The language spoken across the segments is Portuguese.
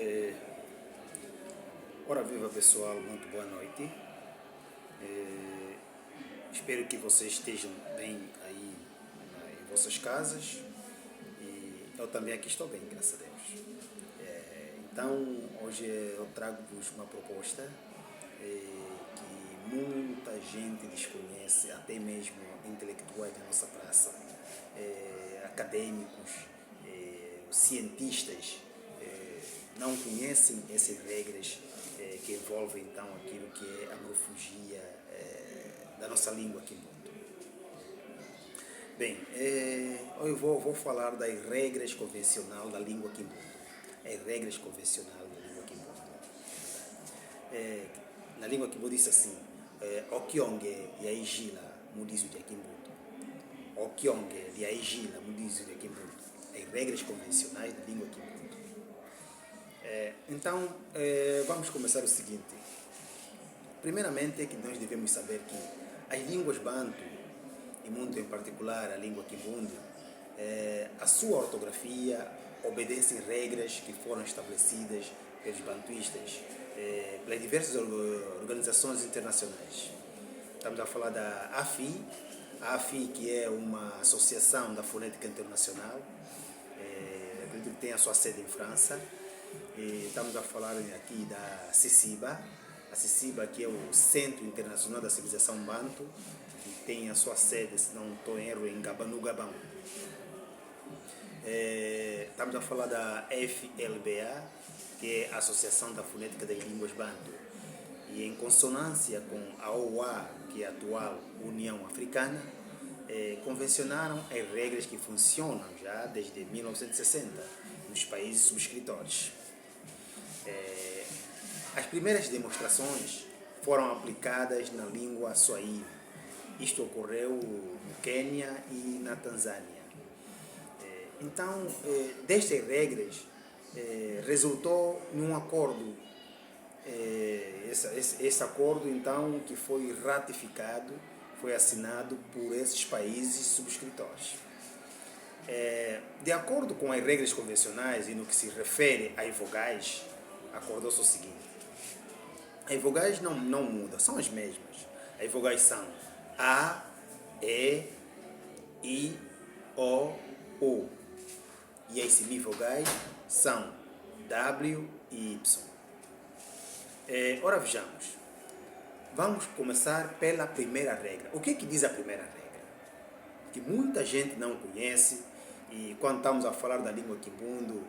É, Ora viva pessoal, muito boa noite. Espero que vocês estejam bem aí em vossas casas e eu também aqui estou bem, graças a Deus. Então hoje eu trago-vos uma proposta que muita gente desconhece, até mesmo intelectuais da nossa praça, acadêmicos, cientistas, não conhecem essas regras que envolvem então aquilo que é a morfologia da nossa língua aqui no mundo. Bem, eu vou falar das regras convencionais da língua quimbundo. As regras convencionais da língua quimbundo. Na língua quimbundo diz assim: Okionge yaijila mudizu de quimbundo. Okionge yaijila mudizu de quimbundo. As regras convencionais da língua quimbundo. Então, vamos começar o seguinte. Primeiramente, é que nós devemos saber que as línguas bantu, e muito em particular a língua quimbundo, a sua ortografia obedece regras que foram estabelecidas pelos bantuístas, pelas diversas organizações internacionais. Estamos a falar da AFI, que é uma associação da fonética internacional, acredito que tem a sua sede em França. E estamos a falar aqui da CICIBA, a CICIBA que é o Centro Internacional da Civilização Banto, que tem a sua sede, se não estou em erro, em Gabão, Gabão. Estamos a falar da FLBA, que é a Associação da Fonética das Línguas Banto, e em consonância com a OA, que é a atual União Africana, convencionaram as regras que funcionam já desde 1960 nos países subscritores. As primeiras demonstrações foram aplicadas na língua Swahili. Isto ocorreu no Quênia e na Tanzânia. Então, destas regras, resultou num acordo. Esse acordo, então, que foi ratificado, foi assinado por esses países subscritores. De acordo com as regras convencionais e no que se refere às vogais, acordou-se o seguinte: as vogais não mudam, são as mesmas. As vogais são A, E, I, O, U. E as semivogais são W e Y. Ora, vejamos. Vamos começar pela primeira regra. O que diz a primeira regra? Que muita gente não conhece, e quando estamos a falar da língua quimbundo,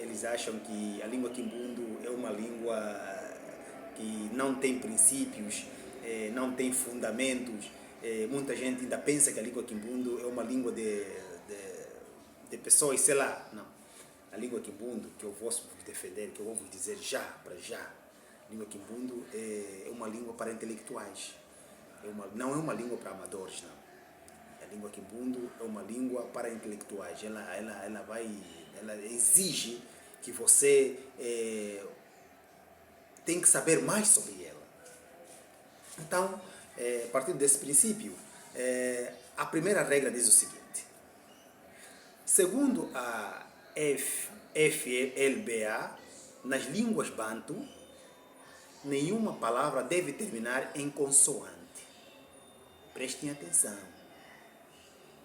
eles acham que a língua quimbundo é uma língua que não tem princípios, não tem fundamentos. Muita gente ainda pensa que a língua quimbundo é uma língua de pessoas, sei lá. Não. A língua quimbundo, que eu vou vos defender, que eu vou vos dizer para já, a língua quimbundo é uma língua para intelectuais. Não é uma língua para amadores, não. A língua quimbundo é uma língua para intelectuais. Ela exige que você tem que saber mais sobre ela. Então, a partir desse princípio, a primeira regra diz o seguinte: segundo a FLBA, nas línguas bantu, nenhuma palavra deve terminar em consoante. Prestem atenção.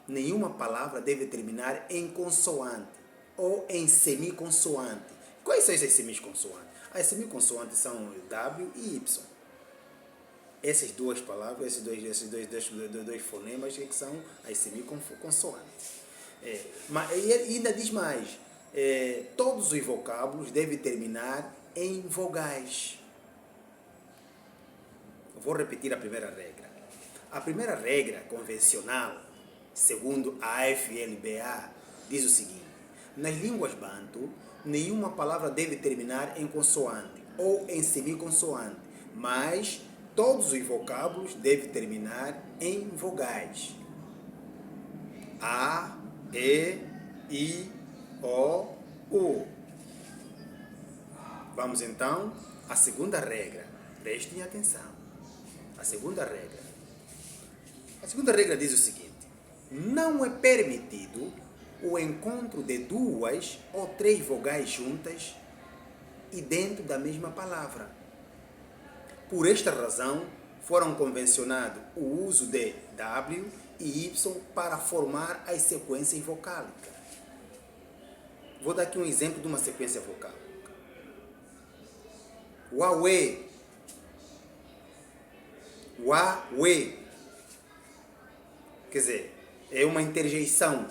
Nenhuma palavra deve terminar em consoante ou em semiconsoante. Quais são essas semiconsoantes? As semiconsoantes são W e Y. Essas duas palavras, esses dois fonemas que são as semiconsoantes. Mas ainda diz mais: todos os vocábulos devem terminar em vogais. Vou repetir a primeira regra. A primeira regra convencional, segundo a FLBA, diz o seguinte: nas línguas bantu, nenhuma palavra deve terminar em consoante ou em semiconsoante, mas todos os vocábulos devem terminar em vogais. A, E, I, O, U. Vamos então à segunda regra. Prestem atenção. A segunda regra. A segunda regra diz o seguinte: não é permitido o encontro de duas ou três vogais juntas e dentro da mesma palavra. Por esta razão, foram convencionados o uso de W e Y para formar as sequências vocálicas. Vou dar aqui um exemplo de uma sequência vocálica. Huawei. Huawei. Quer dizer, é uma interjeição.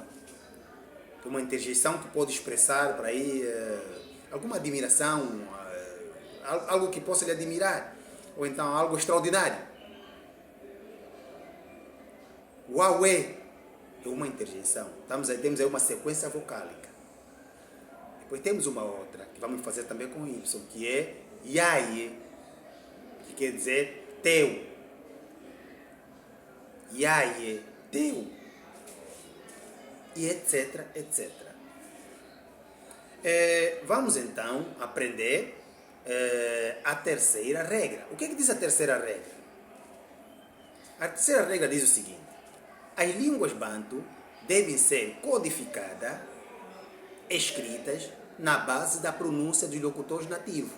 Uma interjeição que pode expressar para aí alguma admiração, algo que possa lhe admirar, ou então algo extraordinário. Huawei é uma interjeição. Temos aí uma sequência vocálica. Depois temos uma outra, que vamos fazer também com Y, que é Yaye, que quer dizer teu. Yaye, teu. E etc, etc. Vamos então aprender a terceira regra. O que diz a terceira regra? A terceira regra diz o seguinte: as línguas bantu devem ser codificadas, escritas na base da pronúncia dos locutores nativos,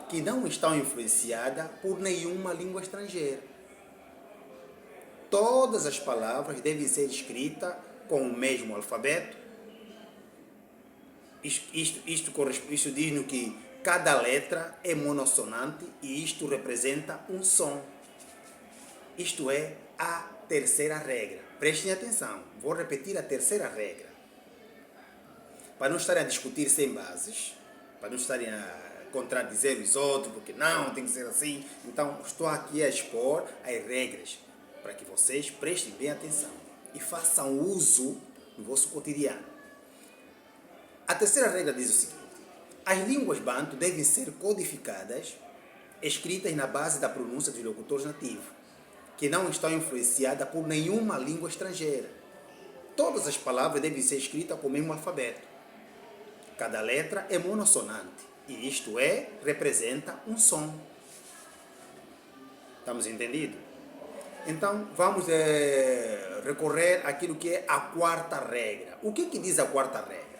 que não estão influenciadas por nenhuma língua estrangeira. Todas as palavras devem ser escritas com o mesmo alfabeto. Isto diz-nos que cada letra é monossonante e isto representa um som. Isto é a terceira regra. Prestem atenção, vou repetir a terceira regra. Para não estarem a discutir sem bases, para não estarem a contradizer os outros, porque não, tem que ser assim. Então, estou aqui a expor as regras, para que vocês prestem bem atenção e façam uso no vosso cotidiano. A terceira regra diz o seguinte: as línguas bantu devem ser codificadas, escritas na base da pronúncia dos locutores nativos, que não estão influenciadas por nenhuma língua estrangeira. Todas as palavras devem ser escritas com o mesmo alfabeto. Cada letra é monossonante, e isto representa um som. Estamos entendidos? Então, vamos recorrer àquilo que é a quarta regra. O que diz a quarta regra?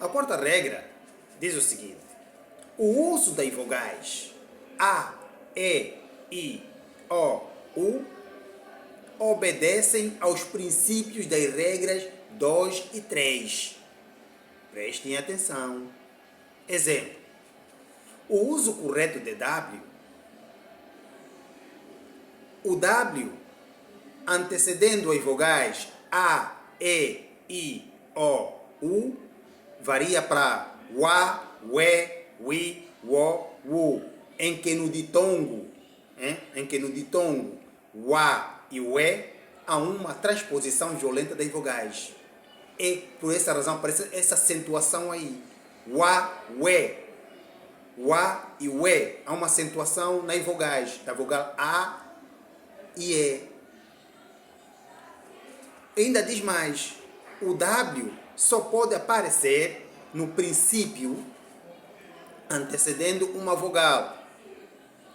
A quarta regra diz o seguinte: o uso das vogais A, E, I, O, U obedecem aos princípios das regras 2 e 3. Prestem atenção. Exemplo: o uso correto de W. O W antecedendo as vogais A, E, I, O, U varia para Wa, We, Wi, Wo, Wu, em que no ditongo Wa e We há uma transposição violenta das vogais. E por essa razão aparece essa acentuação aí. Wa, We. Wa e We. Há uma acentuação nas vogais, da vogal A e E. Ainda diz mais: o W só pode aparecer no princípio antecedendo uma vogal,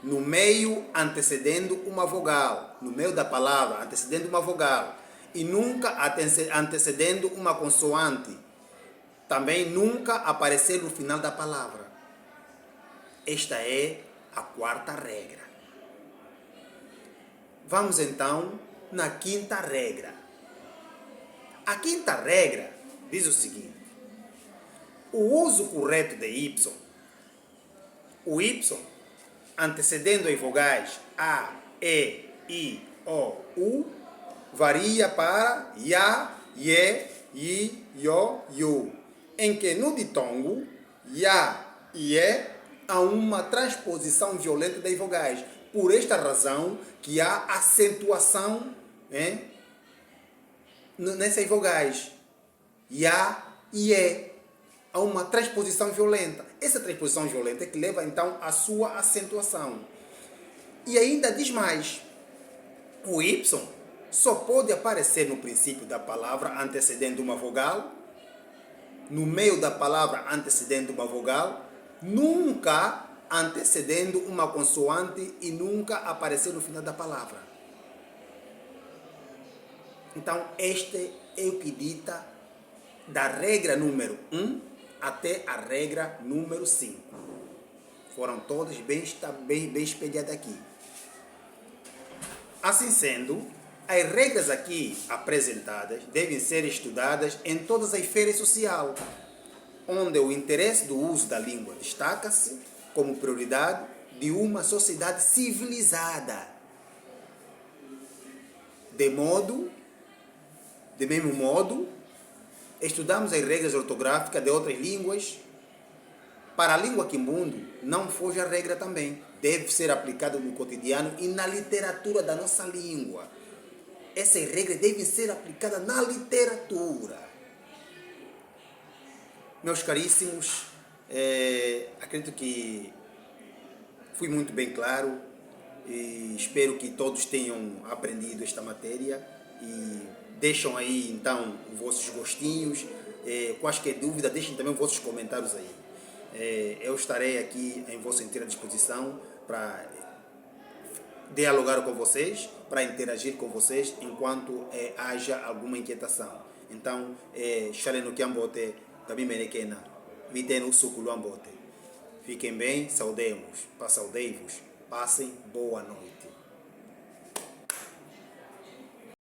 no meio antecedendo uma vogal, no meio da palavra antecedendo uma vogal, e nunca antecedendo uma consoante, também nunca aparecer no final da palavra. Esta é a quarta regra. Vamos então na quinta regra. A quinta regra diz o seguinte: o uso correto de Y, o Y antecedendo as vogais A, E, I, O, U varia para Ya, Ye, Yi, Yo, Yu, em que no ditongo Ya e E há uma transposição violenta das vogais. Por esta razão que há acentuação nessas vogais. Ya e E. Há uma transposição violenta. Essa transposição violenta é que leva então à sua acentuação. E ainda diz mais: o Y só pode aparecer no princípio da palavra antecedendo uma vogal, no meio da palavra antecedendo uma vogal, nunca antecedendo uma consoante e nunca aparecer no final da palavra. Então, este é o que dita da regra número 1 até a regra número 5. Foram todas bem espelhadas aqui. Assim sendo, as regras aqui apresentadas devem ser estudadas em todas as feiras sociais, onde o interesse do uso da língua destaca-se como prioridade de uma sociedade civilizada. De mesmo modo, estudamos as regras ortográficas de outras línguas. Para a língua quimbundo, não foge a regra também. Deve ser aplicada no cotidiano e na literatura da nossa língua. Essas regras devem ser aplicadas na literatura. Meus caríssimos, acredito que fui muito bem claro e espero que todos tenham aprendido esta matéria e deixam aí então os vossos gostinhos, quaisquer dúvida, deixem também os vossos comentários aí. Eu estarei aqui em vossa inteira disposição para dialogar com vocês, para interagir com vocês enquanto haja alguma inquietação. Então, Xaleno Kiambote, Gabi Menequena, Viteno Suculuambote. Fiquem bem, saudemos, saudei-vos, passem boa noite.